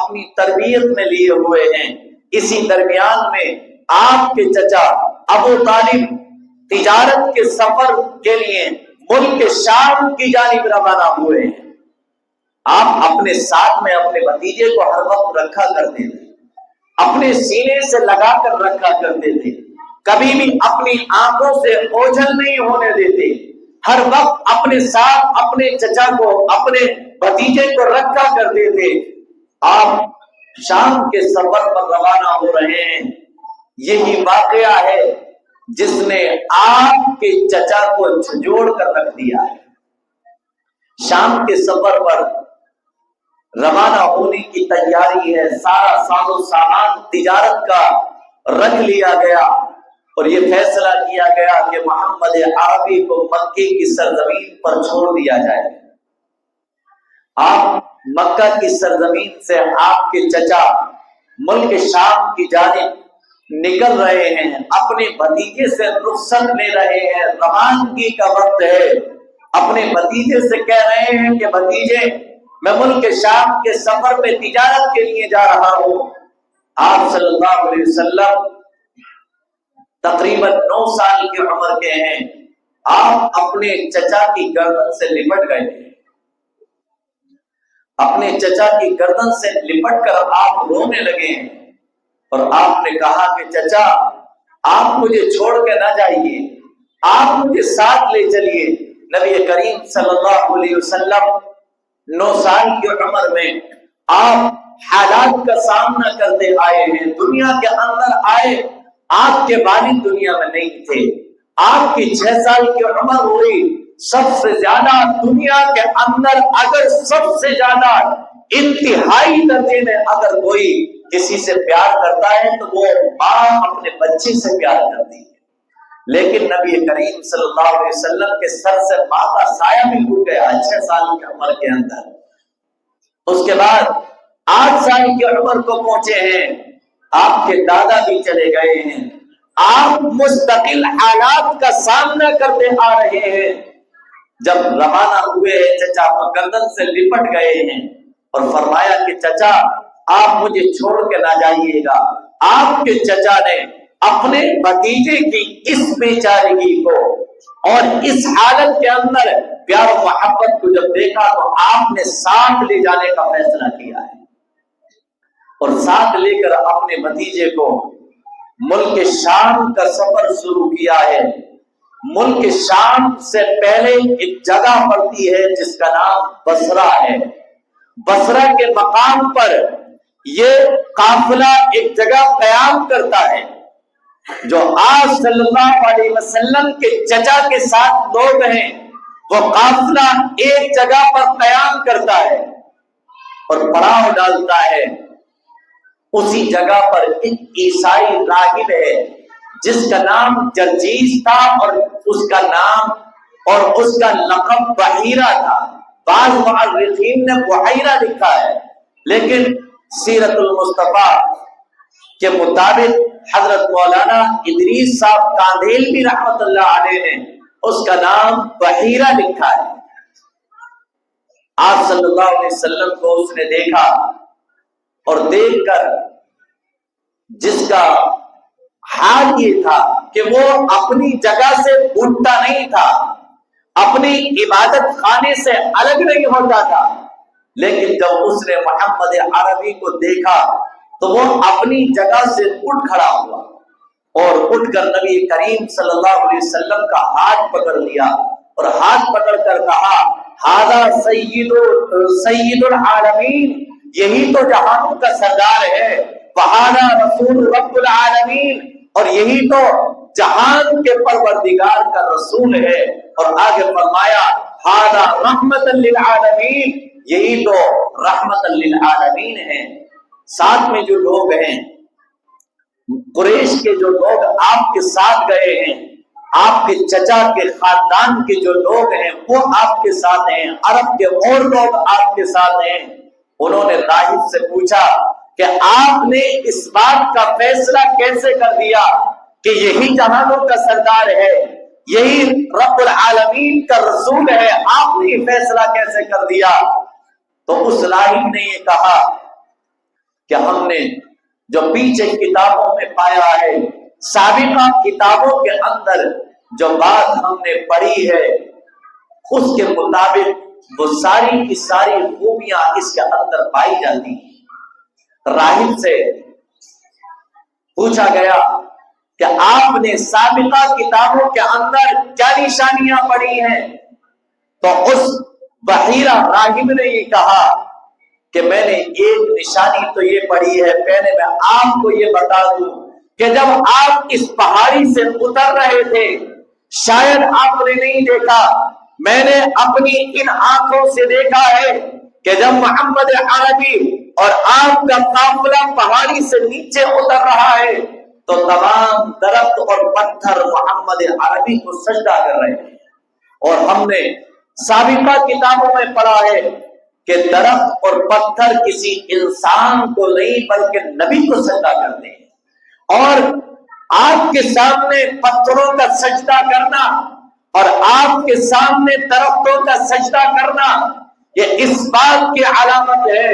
اپنی تربیت میں لیے ہوئے ہیں۔ اسی درمیان میں آپ کے چچا ابو طالب تجارت کے سفر کے لیے ملک شام کی جانب روانہ ہوئے ہیں۔ آپ اپنے ساتھ میں اپنے بھتیجے کو ہر وقت رکھا کرتے تھے، اپنے سینے سے لگا کر رکھا کرتے تھے، کبھی بھی اپنی آنکھوں سے اوجھل نہیں ہونے دیتے، ہر وقت اپنے ساتھ اپنے چچا کو، اپنے بھتیجے کو رکھا کرتے تھے۔ آپ شام کے سفر پر روانہ ہو رہے ہیں، یہی واقعہ ہے جس نے آپ کے چچا کو جھنجھوڑ کر رکھ دیا ہے۔ شام کے سفر پر روانہ ہونے کی تیاری ہے، سارا ساز و سامان تجارت کا رکھ لیا گیا اور یہ فیصلہ کیا گیا کہ محمد عربی کو مکے کی سرزمین پر چھوڑ دیا جائے۔ آپ مکہ کی سرزمین سے آپ کے چچا ملک شام کی جانب نکل رہے ہیں، اپنے بھتیجے سے رخصت لے رہے ہیں، روانگی کا وقت ہے۔ اپنے بھتیجے سے کہہ رہے ہیں کہ بھتیجے، میں ملک شام کے سفر پہ تجارت کے لیے جا رہا ہوں۔ آپ صلی اللہ علیہ وسلم تقریباً 9 سال کی عمر کے ہیں۔ آپ اپنے چچا کی گردن سے لپٹ گئے، اپنے چچا کی گردن سے لپٹ کر آپ رونے لگے ہیں اور آپ نے کہا کہ چچا، آپ مجھے چھوڑ کے نہ جائیے، آپ مجھے ساتھ لے چلیے۔ نبی کریم صلی اللہ علیہ وسلم 9 سال کی عمر میں آپ حالات کا سامنا کرتے آئے ہیں، دنیا کے اندر آئے، آپ کے والد دنیا میں نہیں تھے، آپ کی 6 سال کی عمر ہوئی۔ سب سے زیادہ دنیا کے اندر اگر سب سے زیادہ انتہائی درجے میں اگر کوئی کسی سے پیار کرتا ہے تو وہ ماں اپنے بچے سے پیار کرتی ہے، لیکن نبی کریم صلی اللہ علیہ وسلم کے سر سے ماں کا سایہ بھی اٹھ گیا 6 سال کی عمر کے اندر۔ اس کے بعد 8 سال کی عمر کو پہنچے ہیں، آپ کے دادا بھی چلے گئے ہیں، آپ مستقل حالات کا سامنا کرتے آ رہے ہیں۔ جب روانہ ہوئے چچا گردن سے لپٹ گئے ہیں اور فرمایا کہ چچا، آپ مجھے چھوڑ کے نہ جائیے گا۔ آپ کے چچا نے اپنے بھتیجے کی اس بیچارگی کو اور اس حالت کے اندر پیار و محبت کو جب دیکھا تو آپ نے ساتھ لے جانے کا فیصلہ کیا ہے اور ساتھ لے کر اپنے بھتیجے کو ملک شام کا سفر شروع کیا ہے۔ ملک شام سے پہلے ایک جگہ پڑتی ہے جس کا نام بصرہ ہے۔ بصرہ کے مقام پر یہ قافلہ ایک جگہ قیام کرتا ہے۔ جو آج صلی اللہ علیہ وسلم کے چچا کے ساتھ لوگ ہیں، وہ قافلہ ایک جگہ پر قیام کرتا ہے اور پڑاؤ ڈالتا ہے۔ اسی جگہ پر ایک عیسائی راہب ہے جس کا نام جرجیس تھا اور اس کا نام اور اس کا لقب بحیرہ تھا۔ بعض مؤرخین نے بحیرہ لکھا ہے، لیکن سیرت المصطفیٰ کے مطابق حضرت مولانا ادریس صاحب کاندھیلوی رحمت اللہ علیہ نے اس کا نام بحیرہ لکھا ہے۔ آپ صلی اللہ علیہ وسلم کو اس نے دیکھا اور دیکھ کر جس کا حال یہ تھا کہ وہ اپنی جگہ سے اٹھتا نہیں تھا، اپنی عبادت خانے سے الگ نہیں ہوتا تھا، لیکن جب اس نے محمد عربی کو دیکھا تو وہ اپنی جگہ سے اٹھ کھڑا ہوا اور اٹھ کر نبی کریم صلی اللہ علیہ وسلم کا ہاتھ پکڑ لیا اور ہاتھ پکڑ کر کہا، ھذا سید العالمین، یہی تو جہانوں کا سردار ہے، وھذا رسول رب العالمین، اور یہی تو جہان کے پروردگار کا رسول ہے۔ اور آگے فرمایا، ھذا رحمۃ للعالمین، یہی تو رحمت للعالمین ہے۔ ساتھ میں جو لوگ ہیں، قریش کے جو لوگ آپ کے ساتھ گئے ہیں، آپ کے چچا کے خاندان کے جو لوگ ہیں وہ آپ کے ساتھ ہیں، عرب کے اور لوگ آپ کے ساتھ ہیں۔ انہوں نے راہب سے پوچھا کہ آپ نے اس بات کا فیصلہ کیسے کر دیا کہ یہی جہانوں کا سردار ہے، یہی رب العالمین کا رسول ہے، آپ نے یہ فیصلہ کیسے کر دیا؟ تو اس راہب نے یہ کہا کہ ہم نے جو پیچھے کتابوں میں پایا ہے، سابقہ کتابوں کے اندر جو بات ہم نے پڑھی ہے، اس کے مطابق وہ ساری کی ساری خوبیاں اس کے اندر پائی جاتی ہیں۔ راہب سے پوچھا گیا کہ آپ نے سابقہ کتابوں کے اندر کیا نشانیاں پڑھی ہیں؟ تو اس بحیرہ راہب نے یہ کہا کہ میں نے ایک نشانی تو یہ پڑھی ہے، پہلے میں آپ کو یہ بتا دوں کہ جب آپ اس پہاڑی سے اتر رہے تھے، شاید آپ نے نہیں دیکھا، میں نے اپنی ان آنکھوں سے دیکھا ہے کہ جب محمد عربی اور آپ کا قافلہ پہاڑی سے نیچے اتر رہا ہے تو تمام درخت اور پتھر محمد عربی کو سجدہ کر رہے ہیں۔ اور ہم نے سابقہ کتابوں میں پڑھا ہے کہ درخت اور پتھر کسی انسان کو نہیں بلکہ نبی کو سجدہ کرتے ہیں، اور آپ کے سامنے پتھروں کا سجدہ کرنا اور آپ کے سامنے درختوں کا سجدہ کرنا، یہ اس بات کی علامت ہے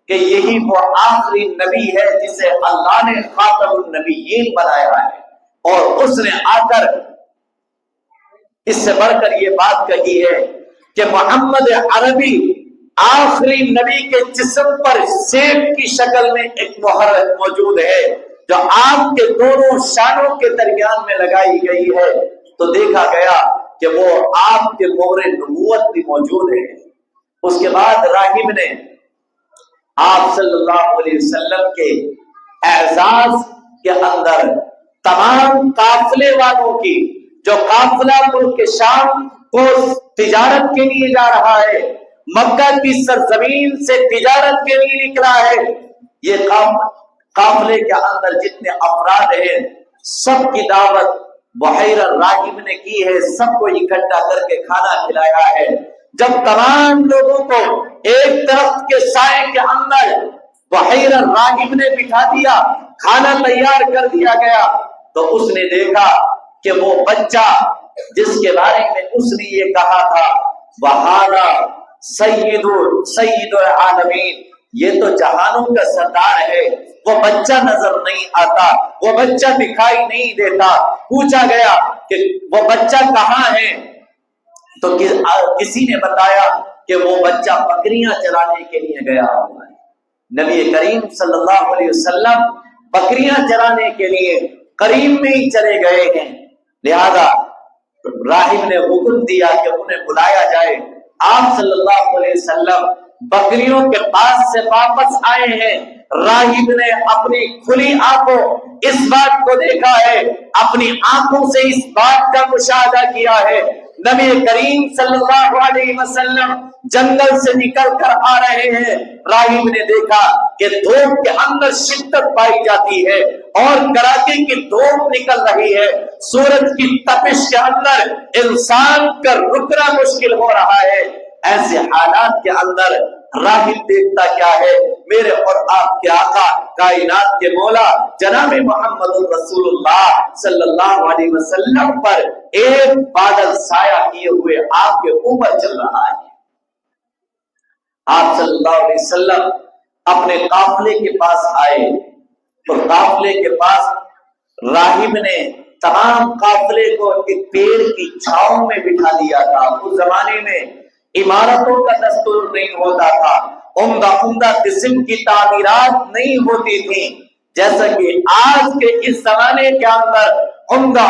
کہ یہی وہ آخری نبی ہے جسے اللہ نے خاتم النبیین بنایا ہے۔ اور اس نے آ کر اس سے بڑھ کر یہ بات کہی ہے کہ محمد عربی آخری نبی کے جسم پر سیب کی شکل میں ایک مہر موجود ہے جو آپ کے دونوں شانوں کے درمیان میں لگائی گئی ہے، تو دیکھا گیا کہ وہ آپ کے مہر نبوت بھی موجود ہے۔ اس کے بعد راہب نے آپ صلی اللہ علیہ وسلم کے اعزاز کے اندر تمام قافلے والوں کی، جو قافلہ ملک شام کو تجارت کے لیے جا رہا ہے، مکہ کی سرزمین سے تجارت کے لیے نکلا ہے، یہ قافلے کے اندر جتنے افراد ہیں سب کی دعوت بحیرہ راہب نے کی ہے، سب کو اکٹھا کر کے کھانا کھلایا ہے۔ جب تمام لوگوں کو ایک درخت کے سائے کے اندر بحیرہ راہب نے بٹھا دیا، کھانا تیار کر دیا گیا، تو اس نے دیکھا کہ وہ بچہ جس کے بارے میں اس نے یہ کہا تھا وہارا سید العالمین، یہ تو جہانوں کا سردار ہے، وہ بچہ نظر نہیں آتا، وہ بچہ دکھائی نہیں دیتا۔ پوچھا گیا کہ وہ بچہ کہاں ہے؟ تو کسی نے بتایا کہ وہ بچہ بکریاں چرانے کے لیے گیا ہوا ہے۔ نبی کریم صلی اللہ علیہ وسلم بکریاں چرانے کے لیے قریب میں ہی چلے گئے ہیں، لہذا راہب نے حکم دیا کہ انہیں بلایا جائے۔ آپ صلی اللہ علیہ وسلم بکریوں کے پاس سے واپس آئے ہیں، راہب نے اپنی کھلی آنکھوں اس بات کو دیکھا ہے، اپنی آنکھوں سے اس بات کا مشاہدہ کیا ہے، نبی کریم صلی اللہ علیہ وسلم جنگل سے نکل کر آ رہے ہیں۔ راہب نے دیکھا کہ دھوپ کے اندر شدت پائی جاتی ہے اور کڑاکے کی دھوپ نکل رہی ہے، سورج کی تپش کے اندر انسان کا رکنا مشکل ہو رہا ہے۔ ایسے حالات کے اندر راہب دیکھتا کیا ہے؟ میرے اور آپ کے آقا کائنات کے مولا جناب محمد رسول اللہ صلی اللہ علیہ وسلم پر ایک بادل سایہ کیے ہوئے آپ کے اوپر چل رہا ہے۔ آپ صلی اللہ علیہ وسلم اپنے قافلے کے پاس آئے تو قافلے کے پاس راہب نے تمام قافلے کو ایک پیڑ کی چھاؤں میں بٹھا دیا تھا۔ اس زمانے میں عمارتوں کا دستور نہیں ہوتا تھا، عمدہ قسم کی تعمیرات نہیں ہوتی تھی، جیسا کہ آج کے اس زمانے کے اندر عمدہ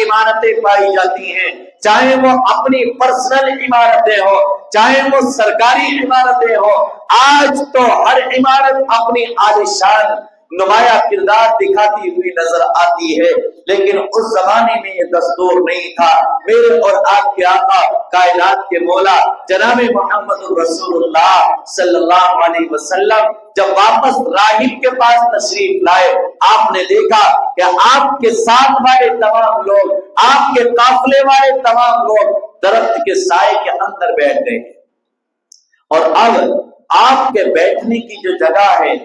عمارتیں پائی جاتی ہیں، چاہے وہ اپنی پرسنل عمارتیں ہو، چاہے وہ سرکاری عمارتیں ہو۔ آج تو ہر عمارت اپنی عالیشان نمایاں کردار دکھاتی ہوئی نظر آتی ہے، لیکن اس زمانے میں یہ دستور نہیں تھا۔ میرے اور آپ کے آقا کائنات کے مولا جناب محمد رسول اللہ صلی اللہ علیہ وسلم جب واپس راہب کے پاس تشریف لائے، آپ نے دیکھا کہ آپ کے ساتھ والے تمام لوگ، آپ کے قافلے والے تمام لوگ درخت کے سائے کے اندر بیٹھ گئے، اور اب آپ کے بیٹھنے کی جو جگہ ہے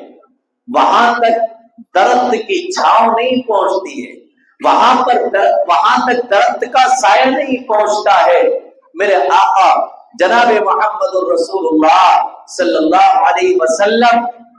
وہاں تک درخت کی چھاؤں نہیں پہنچتی ہے، وہاں تک درخت کا سایہ نہیں پہنچتا ہے۔ میرے آقا جناب محمد رسول اللہ صلی اللہ علیہ وسلم